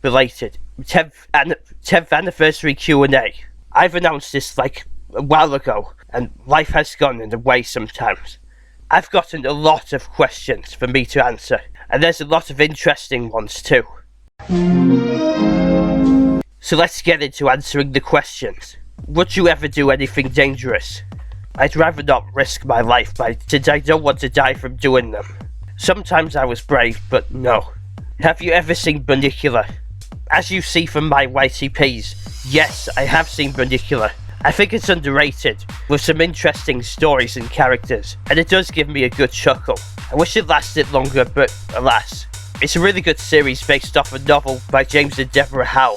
belated 10th anniversary Q&A. I've announced this like a while ago, and life has gone in the way sometimes. I've gotten a lot of questions for me to answer, and there's a lot of interesting ones too. So let's get into answering the questions. Would you ever do anything dangerous? I'd rather not risk my life since I don't want to die from doing them. Sometimes I was brave, but no. Have you ever seen Binocular? As you see from my YTPs, yes, I have seen Binocular. I think it's underrated, with some interesting stories and characters, and it does give me a good chuckle. I wish it lasted longer, but alas. It's a really good series based off a novel by James and Deborah Howe.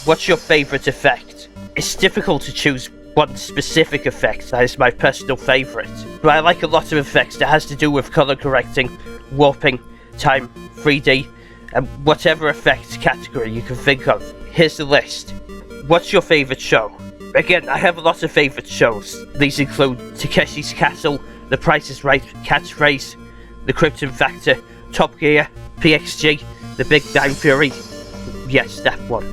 What's your favourite effect? It's difficult to choose one specific effect that is my personal favourite, but I like a lot of effects that has to do with colour correcting, warping, time, 3D, and whatever effect category you can think of. Here's the list. What's your favourite show? Again, I have a lot of favourite shows. These include Takeshi's Castle, The Price is Right, Catchphrase, The Krypton Factor, Top Gear, PXG, The Big Bang Theory. Yes, that one.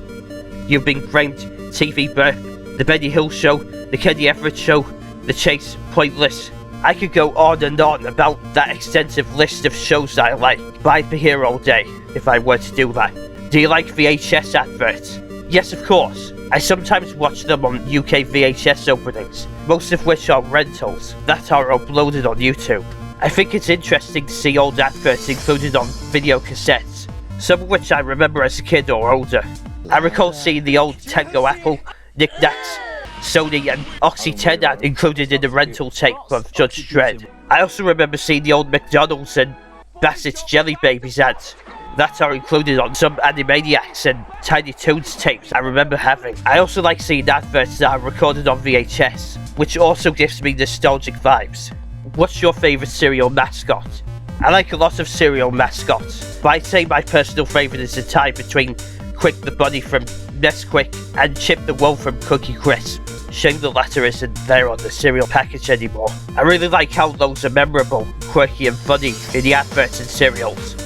You've Been Framed, TV Birth, The Benny Hill Show, The Kenny Everett Show, The Chase, Pointless. I could go on and on about that extensive list of shows that I like, but I'd be here all day if I were to do that. Do you like VHS adverts? Yes, of course. I sometimes watch them on UK VHS openings, most of which are rentals that are uploaded on YouTube. I think it's interesting to see old adverts included on video cassettes, some of which I remember as a kid or older. I recall seeing the old Tango Apple, Knick Knacks, Sony and Oxy 10 ad included in the rental tape of Judge Dredd. I also remember seeing the old McDonald's and Bassett's Jelly Babies ads that are included on some Animaniacs and Tiny Toons tapes I remember having. I also like seeing adverts that are recorded on VHS, which also gives me nostalgic vibes. What's your favourite cereal mascot? I like a lot of cereal mascots, but I'd say my personal favourite is a tie between Quick the Bunny from Nesquik and Chip the Wolf from Cookie Crisp. Shame the latter isn't there on the cereal package anymore. I really like how those are memorable, quirky and funny in the adverts and cereals,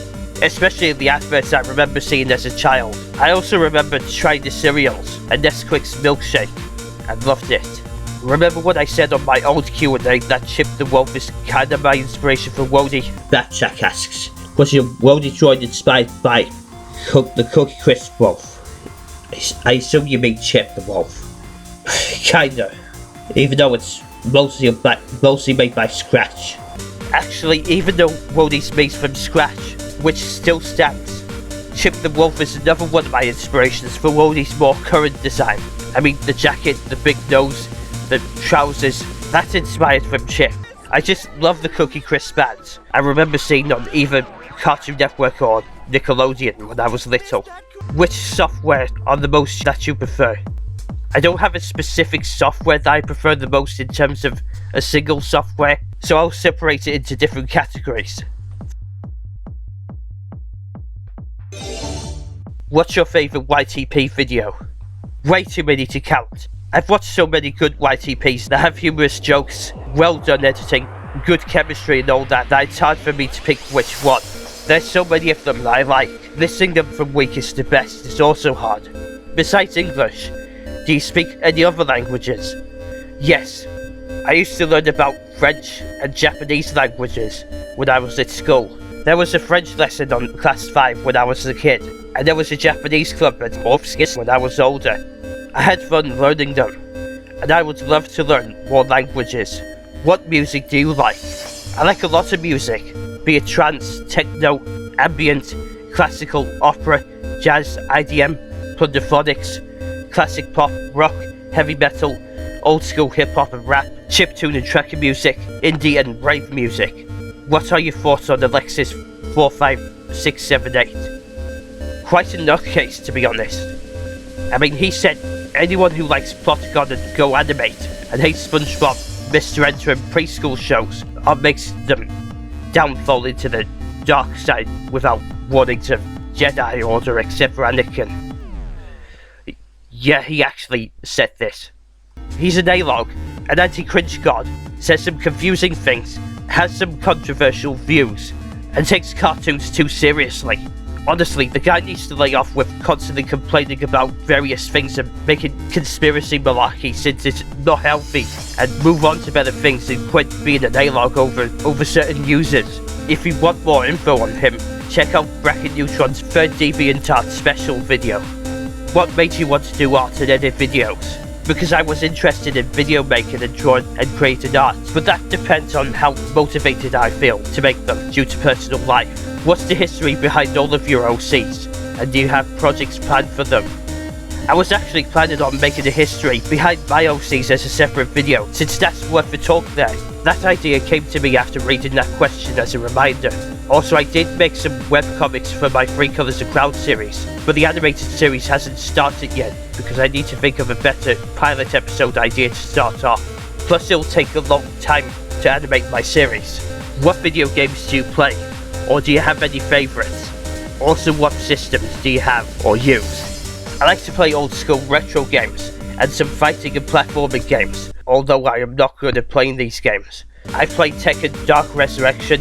especially in the adverts I remember seeing as a child. I also remember trying the cereals and Nesquik's milkshake and loved it. Remember what I said on my old Q&A that Chip the Wolf is kinda my inspiration for Wodi? That Jack asks, was your Wodi droid inspired by the Cookie Crisp Wolf? I assume you mean Chip the Wolf. Kinda, even though it's mostly made by scratch. Actually, even though Wodi's made from scratch, which still stands, Chip the Wolf is another one of my inspirations for Wodi's more current design. I mean, the jacket, the big nose, the trousers, that's inspired from Chip. I just love the Cookie Crisp ads. I remember seeing on either Cartoon Network or Nickelodeon when I was little. Which software are the most that you prefer? I don't have a specific software that I prefer the most in terms of a single software, so I'll separate it into different categories. What's your favourite YTP video? Way too many to count. I've watched so many good YTPs that have humorous jokes, well done editing, good chemistry and all that it's hard for me to pick which one. There's so many of them that I like. Listing them from weakest to best is also hard. Besides English, do you speak any other languages? Yes. I used to learn about French and Japanese languages when I was at school. There was a French lesson on class 5 when I was a kid, and there was a Japanese club at Orpskis when I was older. I had fun learning them, and I would love to learn more languages. What music do you like? I like a lot of music, be it trance, techno, ambient, classical, opera, jazz, IDM, plunderphonics, classic pop, rock, heavy metal, old school hip hop and rap, chiptune and tracker music, indie and rave music. What are your thoughts on Alexis 45678? Quite a nutcase, to be honest. I mean, he said anyone who likes Plotagon and Go Animate and hates SpongeBob, Mr. Enter and preschool shows makes them downfall into the dark side without wanting to Jedi Order except for Anakin. Yeah, he actually said this. He's an A-log, an anti-cringe god, says some confusing things, has some controversial views, and takes cartoons too seriously. Honestly, the guy needs to lay off with constantly complaining about various things and making conspiracy malarkey, since it's not healthy, and move on to better things and quit being an A-log over certain users. If you want more info on him, check out Bracket Neutron's 3rd DeviantArt special video. What made you want to do art and edit videos? Because I was interested in video making and drawing and creating art, but that depends on how motivated I feel to make them due to personal life. What's the history behind all of your OCs, and do you have projects planned for them? I was actually planning on making a history behind my OCs as a separate video, since that's worth a talk there. That idea came to me after reading that question as a reminder. Also, I did make some webcomics for my 3 Colors of Cloud series, but the animated series hasn't started yet because I need to think of a better pilot episode idea to start off. Plus, it'll take a long time to animate my series. What video games do you play? Or do you have any favourites? Also, what systems do you have or use? I like to play old school retro games and some fighting and platforming games, although I am not good at playing these games. I play Tekken Dark Resurrection,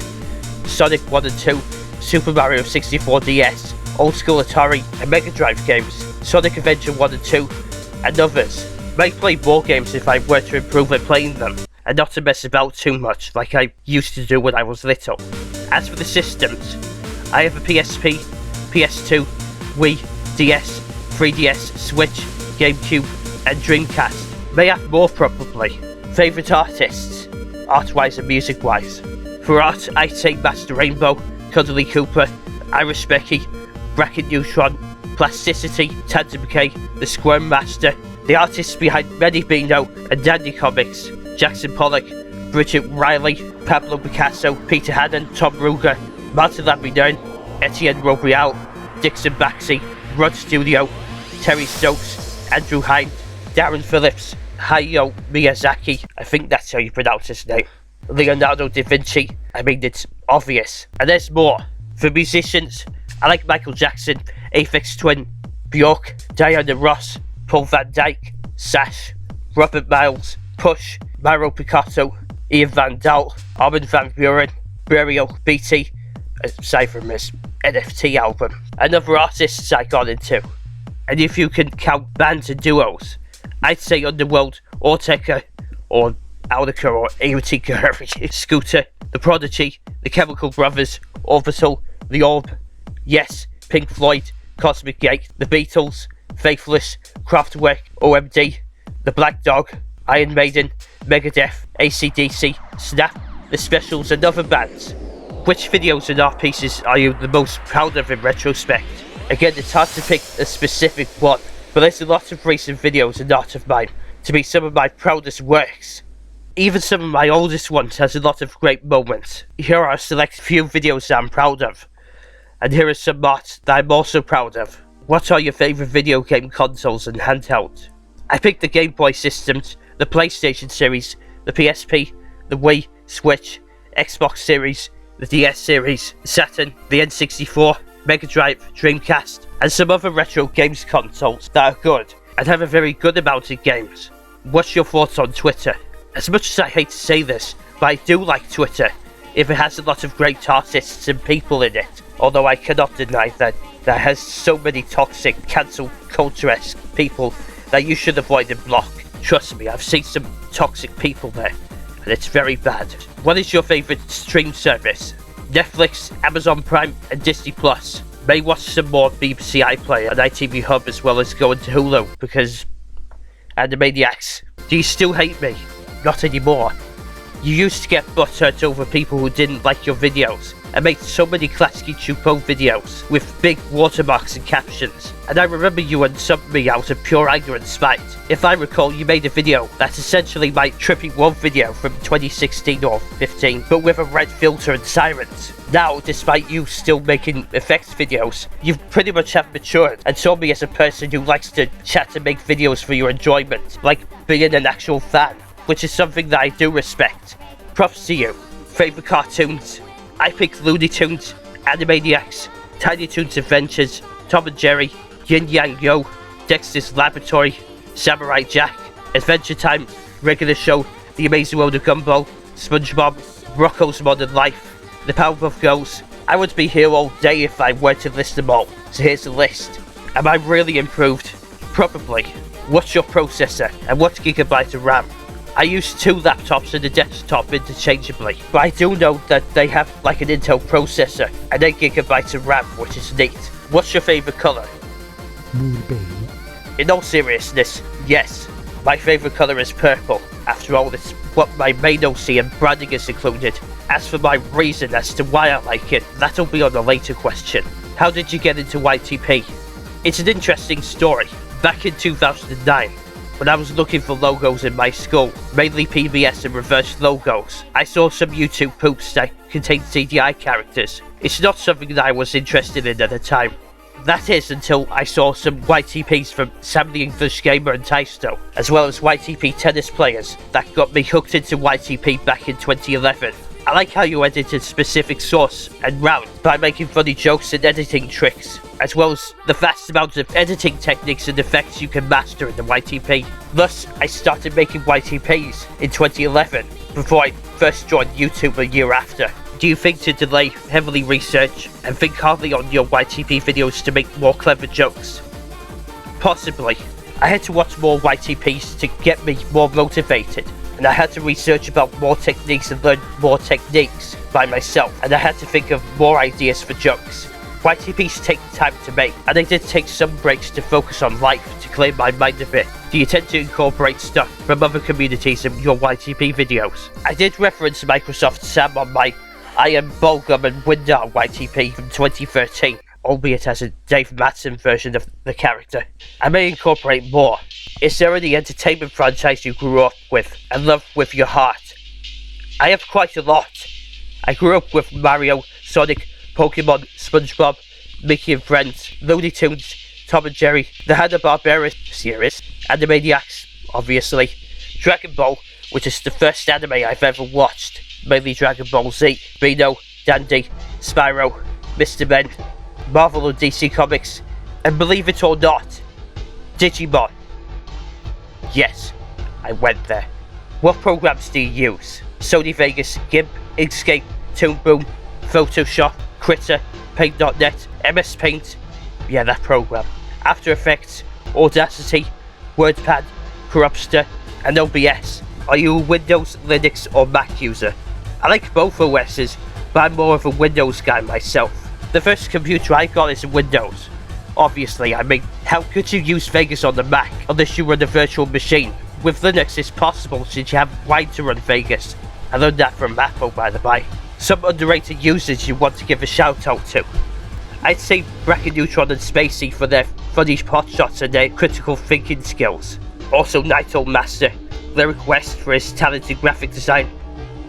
Sonic 1 and 2, Super Mario 64 DS, old school Atari and Mega Drive games, Sonic Adventure 1 and 2, and others. Might play more games if I were to improve at playing them, and not to mess about too much like I used to do when I was little. As for the systems, I have a PSP, PS2, Wii, DS, 3DS, Switch, GameCube, and Dreamcast. May have more probably. Favourite artists, art-wise and music-wise. For art, I'd say Master Rainbow, Cuddly Cooper, Iris Becky, Bracket Neutron, Plasticity, Tandem K, The Squirm Master, the artists behind Many Beano and Dandy Comics, Jackson Pollock, Bridget Riley, Pablo Picasso, Peter Hannon, Tom Ruger, Martin Lamidern, Etienne Robrial, Dixon Baxi, Rod Studio, Terry Stokes, Andrew Hind, Darren Phillips, Hayao Miyazaki, I think that's how you pronounce his name, Leonardo da Vinci, I mean it's obvious, and there's more. For musicians, I like Michael Jackson, Aphex Twin, Bjork, Diana Ross, Paul Van Dyke, Sash, Robert Miles, Push, Mauro Picotto, Ian Van Dahl, Armin van Buren, Burial, BT, aside from his NFT album, and other artists I got into. And if you can count bands and duos, I'd say Underworld, Ortega, or Audica, or Erotica, Scooter, The Prodigy, The Chemical Brothers, Orbital, The Orb, Yes, Pink Floyd, Cosmic Gate, The Beatles, Faithless, Kraftwerk, OMD, The Black Dog, Iron Maiden, Megadeth, AC/DC, Snap, The Specials, and other bands. Which videos and art pieces are you the most proud of in retrospect? Again, it's hard to pick a specific one, but there's a lot of recent videos and art of mine to be some of my proudest works. Even some of my oldest ones has a lot of great moments. Here are a select few videos that I'm proud of, and here are some art that I'm also proud of. What are your favourite video game consoles and handheld? I picked the Game Boy systems, the PlayStation series, the PSP, the Wii, Switch, Xbox series, the DS series, Saturn, the N64, Mega Drive, Dreamcast, and some other retro games consoles that are good, and have a very good amount of games. What's your thoughts on Twitter? As much as I hate to say this, but I do like Twitter, if it has a lot of great artists and people in it, although I cannot deny that it has so many toxic, cancel culture-esque people that you should avoid and block. Trust me, I've seen some toxic people there, and it's very bad. What is your favourite stream service? Netflix, Amazon Prime, and Disney Plus. May watch some more BBC iPlayer and ITV Hub as well as going to Hulu, because Animaniacs. Do you still hate me? Not anymore. You used to get butthurt over people who didn't like your videos, and made so many Klasky Chupo videos with big watermarks and captions, and I remember you unsubbed me out of pure anger and spite. If I recall, you made a video that's essentially my Trippy One video from 2016 or 15, but with a red filter and sirens. Now, despite you still making effects videos, you've pretty much have matured and saw me as a person who likes to chat and make videos for your enjoyment, like being an actual fan, which is something that I do respect. Props to you. Favourite cartoons? I picked Looney Tunes, Animaniacs, Tiny Toons Adventures, Tom and Jerry, Yin Yang Yo, Dexter's Laboratory, Samurai Jack, Adventure Time, Regular Show, The Amazing World of Gumball, SpongeBob, Rocko's Modern Life, The Powerpuff Girls, I would be here all day if I were to list them all, so here's the list. Am I really improved? Probably. What's your processor, and what gigabyte of RAM? I use 2 laptops and a desktop interchangeably, but I do know that they have like an Intel processor and 8 gigabytes of RAM, which is neat. What's your favourite colour? In all seriousness, yes, my favourite colour is purple. After all, it's what my main OC and branding is included. As for my reason as to why I like it, that'll be on a later question. How did you get into YTP? It's an interesting story. Back in 2009, when I was looking for logos in my school, mainly PBS and reverse logos, I saw some YouTube poops that contained CGI characters. It's not something that I was interested in at the time. That is until I saw some YTPs from Sam the English Gamer and Taisto, as well as YTP tennis players, that got me hooked into YTP back in 2011. I like how you edited specific source and round by making funny jokes and editing tricks, as well as the vast amounts of editing techniques and effects you can master in the YTP. Thus, I started making YTPs in 2011, before I first joined YouTube a year after. Do you think to delay, heavily research, and think hardly on your YTP videos to make more clever jokes? Possibly. I had to watch more YTPs to get me more motivated, and I had to research about more techniques and learn more techniques by myself, and I had to think of more ideas for jokes. YTPs take time to make, and I did take some breaks to focus on life to clear my mind a bit. Do you tend to incorporate stuff from other communities in your YTP videos? I did reference Microsoft Sam on my I Am Bulgum and Windar YTP from 2013, albeit as a Dave Matson version of the character. I may incorporate more. Is there any entertainment franchise you grew up with and love with your heart? I have quite a lot. I grew up with Mario, Sonic, Pokemon, SpongeBob, Mickey and Friends, Looney Tunes, Tom and Jerry, the Hanna-Barbera series, Animaniacs, obviously, Dragon Ball, which is the first anime I've ever watched, mainly Dragon Ball Z, Reno, Dandy, Spyro, Mr. Men, Marvel and DC Comics, and believe it or not, Digimon. Yes, I went there. What programs do you use? Sony Vegas, GIMP, Inkscape, Toon Boom, Photoshop, Critter, Paint.net, MS Paint, yeah, that program, After Effects, Audacity, WordPad, Corrupster, and OBS. Are you a Windows, Linux, or Mac user? I like both OSs, but I'm more of a Windows guy myself. The first computer I got is a Windows. Obviously, I mean, how could you use Vegas on the Mac unless you run a virtual machine? With Linux it's possible since you have Wine to run Vegas. I learned that from Mapo, by the by. Some underrated users you want to give a shout out to. I'd say Bracket Neutron and Spacey for their funny potshots and their critical thinking skills. Also Naito Master, Lyric West for his talented graphic design,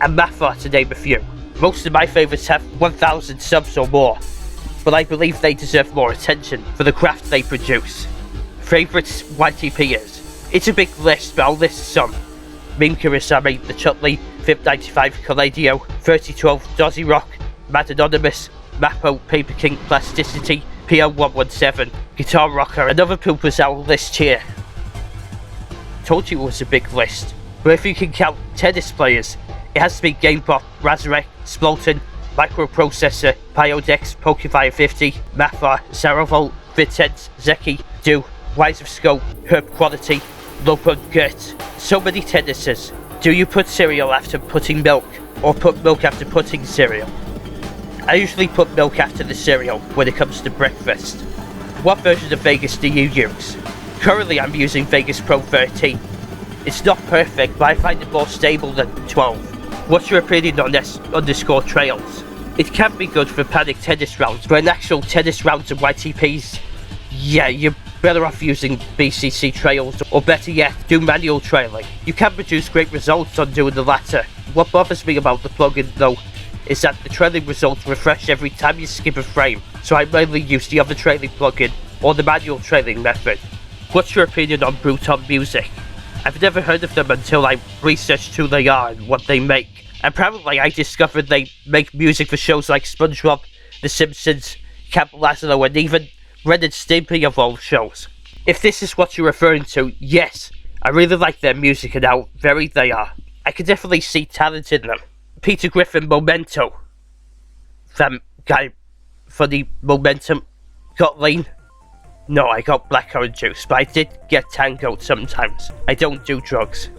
and Mathar to name a few. Most of my favourites have 1,000 subs or more, but I believe they deserve more attention for the craft they produce. Favourites YTPers. It's a big list, but I'll list some. Meme Kurosami, The Chutley, VIP95 Colladio, 3012 Dozzy Rock, Mad Anonymous, Mapo, Paper King, Plasticity, PL117, Guitar Rocker, and other poopers I'll list here. Told you it was a big list, but if you can count tennis players, it has to be GamePop, Razorek, Sploten, Microprocessor, Pyodex, Pokefire 50, Mathar, Saravol, Vitens, Zeki, Do, Wise of Scope, Herb Quality, Lopo Gert. So many tennises. Do you put cereal after putting milk, or put milk after putting cereal? I usually put milk after the cereal when it comes to breakfast. What version of Vegas do you use? Currently I'm using Vegas Pro 13. It's not perfect, but I find it more stable than 12. What's your opinion on S_Trails? It can be good for panic tennis rounds, but in actual tennis rounds and YTPs, yeah, you're better off using BCC trails, or better yet, do manual trailing. You can produce great results on doing the latter. What bothers me about the plugin though, is that the trailing results refresh every time you skip a frame, so I mainly use the other trailing plugin, or the manual trailing method. What's your opinion on Bruton Music? I've never heard of them until I researched who they are and what they make. Apparently I discovered they make music for shows like SpongeBob, The Simpsons, Camp Lazlo, and even Ren and Stimpy of all shows. If this is what you're referring to, yes, I really like their music and how varied they are. I can definitely see talent in them. Peter Griffin Memento. got funny momentum, got lean. No, I got blackcurrant juice, but I did get tangoed sometimes. I don't do drugs.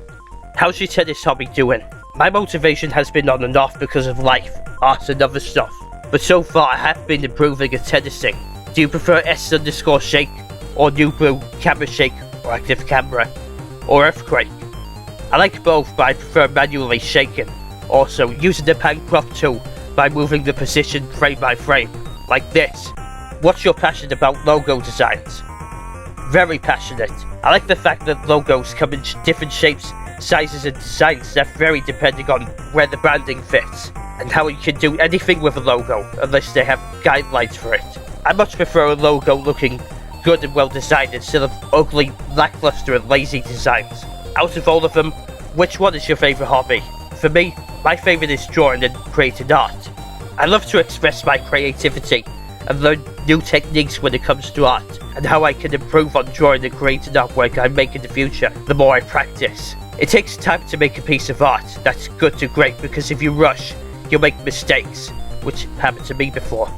How's your tennis hobby doing? My motivation has been on and off because of life, art and other stuff, but so far I have been improving at tennising. Do you prefer S_shake, or new brew, camera shake, or active camera, or earthquake? I like both, but I prefer manually shaking. Also, using the Pancroft tool by moving the position frame by frame, like this. What's your passion about logo designs? Very passionate. I like the fact that logos come in different shapes, sizes and designs that vary depending on where the branding fits, and how you can do anything with a logo unless they have guidelines for it. I much prefer a logo looking good and well designed instead of ugly, lackluster and lazy designs. Out of all of them, which one is your favourite hobby? For me, my favourite is drawing and creating art. I love to express my creativity and learn new techniques when it comes to art, and how I can improve on drawing and creating artwork I make in the future the more I practice. It takes time to make a piece of art that's good to great, because if you rush, you'll make mistakes, which happened to me before.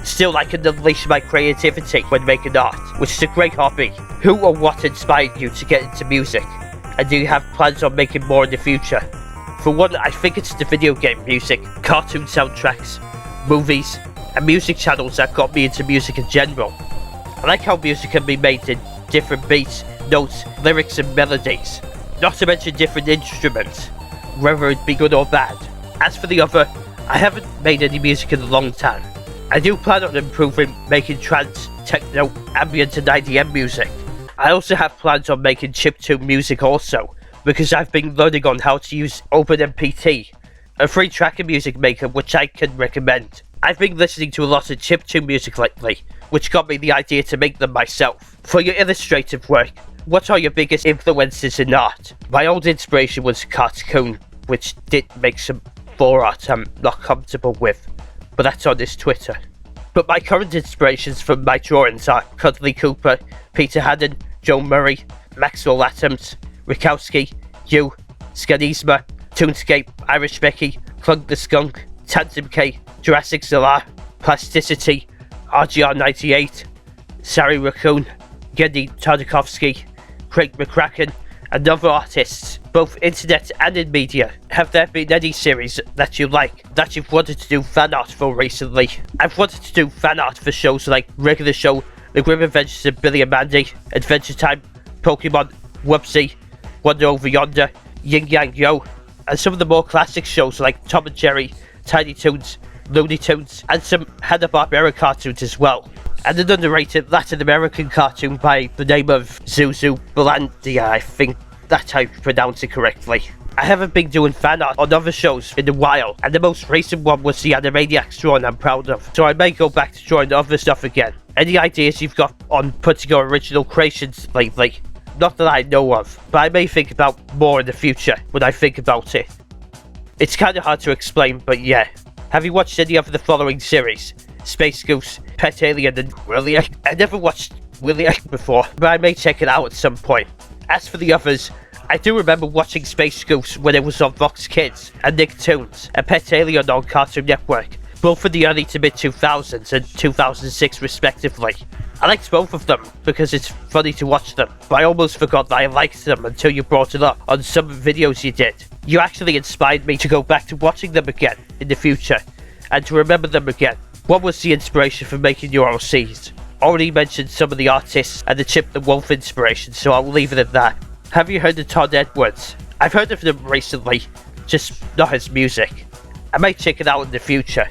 Still, I can unleash my creativity when making art, which is a great hobby. Who or what inspired you to get into music? And do you have plans on making more in the future? For one, I think it's the video game music, cartoon soundtracks, movies, and music channels that got me into music in general. I like how music can be made in different beats, notes, lyrics and melodies, not to mention different instruments, whether it be good or bad. As for the other, I haven't made any music in a long time. I do plan on improving making trance, techno, ambient and IDM music. I also have plans on making chiptune music also, because I've been learning on how to use OpenMPT, a free tracker music maker which I can recommend. I've been listening to a lot of chiptune music lately, which got me the idea to make them myself. For your illustrative work, what are your biggest influences in art? My old inspiration was cartoon, which did make some 4 art I'm not comfortable with, but that's on his Twitter. But my current inspirations from my drawings are Cuddly Cooper, Peter Haddon, Joe Murray, Maxwell Atoms, Rikowski, You, Scanisma, Toonscape, Irish Becky, Clunk the Skunk, Tanzim K, Jurassic Zolar, Plasticity, RGR98, Sari Raccoon, Gendy Tartakovsky, Craig McCracken, and other artists, both internet and in media. Have there been any series that you like, that you've wanted to do fan art for recently? I've wanted to do fan art for shows like Regular Show, The Grim Adventures of Billy and Mandy, Adventure Time, Pokemon, Whoopsie, Wonder Over Yonder, Yin Yang Yo, and some of the more classic shows like Tom and Jerry, Tiny Toons, Looney Tunes, and some Hanna-Barbera cartoons as well. And an underrated Latin American cartoon by the name of Zuzu Balandia, I think that's how you pronounce it correctly. I haven't been doing fan art on other shows in a while, and the most recent one was the Animaniacs drawing I'm proud of, so I may go back to drawing other stuff again. Any ideas you've got on putting your original creations lately? Not that I know of, but I may think about more in the future when I think about it. It's kinda hard to explain, but yeah. Have you watched any of the following series? Space Goose, Pet Alien and Willy. I never watched Willy before, but I may check it out at some point. As for the others, I do remember watching Space Goose when it was on Fox Kids and Nicktoons, and Pet Alien on Cartoon Network, both in the early to mid 2000s and 2006 respectively. I liked both of them because it's funny to watch them, but I almost forgot that I liked them until you brought it up on some videos you did. You actually inspired me to go back to watching them again in the future, and to remember them again. What was the inspiration for making your OCs? Already mentioned some of the artists and the Chip the Wolf inspiration, so I'll leave it at that. Have you heard of Todd Edwards? I've heard of them recently, just not his music. I might check it out in the future.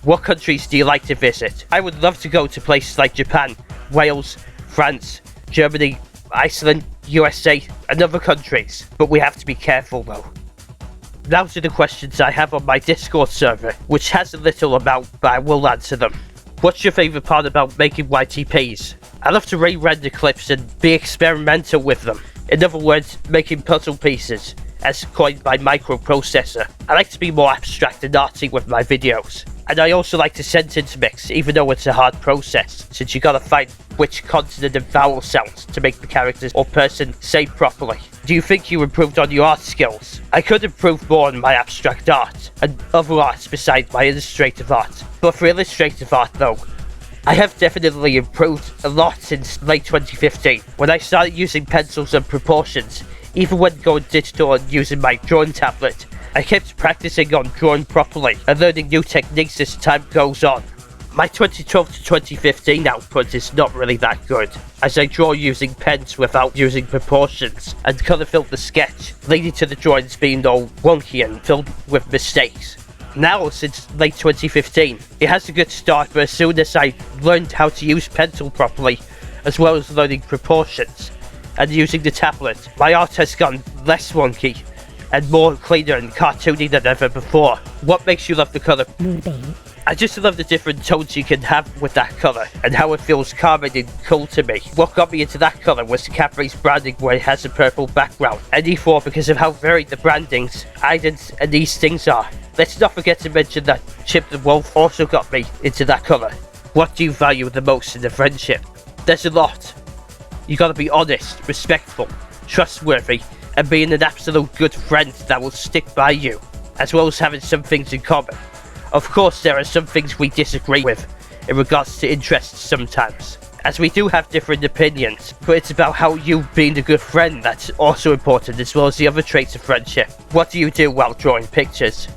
What countries do you like to visit? I would love to go to places like Japan, Wales, France, Germany, Iceland, USA, and other countries, but we have to be careful though. Now to the questions I have on my Discord server, which has a little amount, but I will answer them. What's your favourite part about making YTPs? I love to re-render clips and be experimental with them. In other words, making puzzle pieces, as coined by microprocessor. I like to be more abstract and arty with my videos. And I also like to sentence mix, even though it's a hard process, since you gotta find which consonant and vowel sounds to make the characters or person say properly. Do you think you improved on your art skills? I could improve more on my abstract art and other arts besides my illustrative art. But for illustrative art though, I have definitely improved a lot since late 2015 when I started using pencils and proportions. Even when going digital and using my drawing tablet, I kept practicing on drawing properly and learning new techniques as time goes on. My 2012 to 2015 output is not really that good, as I draw using pens without using proportions and colour fill the sketch, leading to the drawings being all wonky and filled with mistakes. Now, since late 2015, it has a good start, but as soon as I learned how to use pencil properly, as well as learning proportions and using the tablet, my art has gone less wonky and more cleaner and cartoony than ever before. What makes you love the colour? I just love the different tones you can have with that colour and how it feels calming and cool to me. What got me into that colour was the Cadbury's branding where it has a purple background, and E4 because of how varied the brandings, items and these things are. Let's not forget to mention that Chip the Wolf also got me into that colour. What do you value the most in a friendship? There's a lot. You gotta be honest, respectful, trustworthy, and being an absolute good friend that will stick by you, as well as having some things in common. Of course, there are some things we disagree with in regards to interests sometimes, as we do have different opinions, but it's about how you being a good friend that's also important, as well as the other traits of friendship. What do you do while drawing pictures?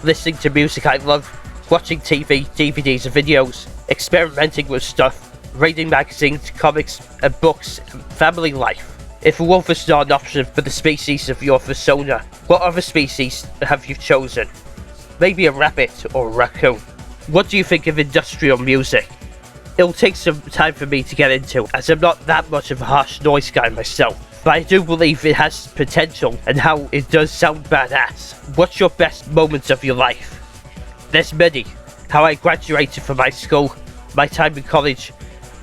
Listening to music I love, watching TV, DVDs and videos, experimenting with stuff, reading magazines, comics and books, and family life. If a wolf is not an option for the species of your persona, what other species have you chosen? Maybe a rabbit or a raccoon. What do you think of industrial music? It'll take some time for me to get into, as I'm not that much of a harsh noise guy myself, but I do believe it has potential and how it does sound badass. What's your best moments of your life? There's many. How I graduated from my school, my time in college,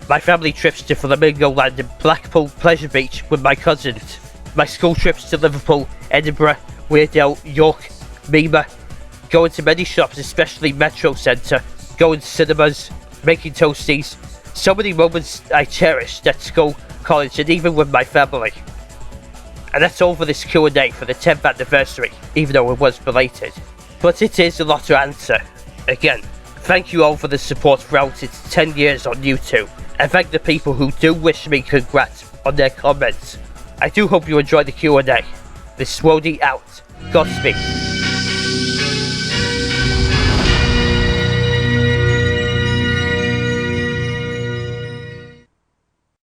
my family trips to Flamingo Land and Blackpool Pleasure Beach with my cousins, my school trips to Liverpool, Edinburgh, Weardale, York, Mima, going to many shops, especially Metro Centre, going to cinemas, making toasties. So many moments I cherished at school, college and even with my family. And that's all for this Q&A for the 10th anniversary, even though it was belated. But it is a lot to answer. Again, thank you all for the support throughout its 10 years on YouTube, and thank the people who do wish me congrats on their comments. I do hope you enjoy the Q&A. This is Wodi out. Godspeed.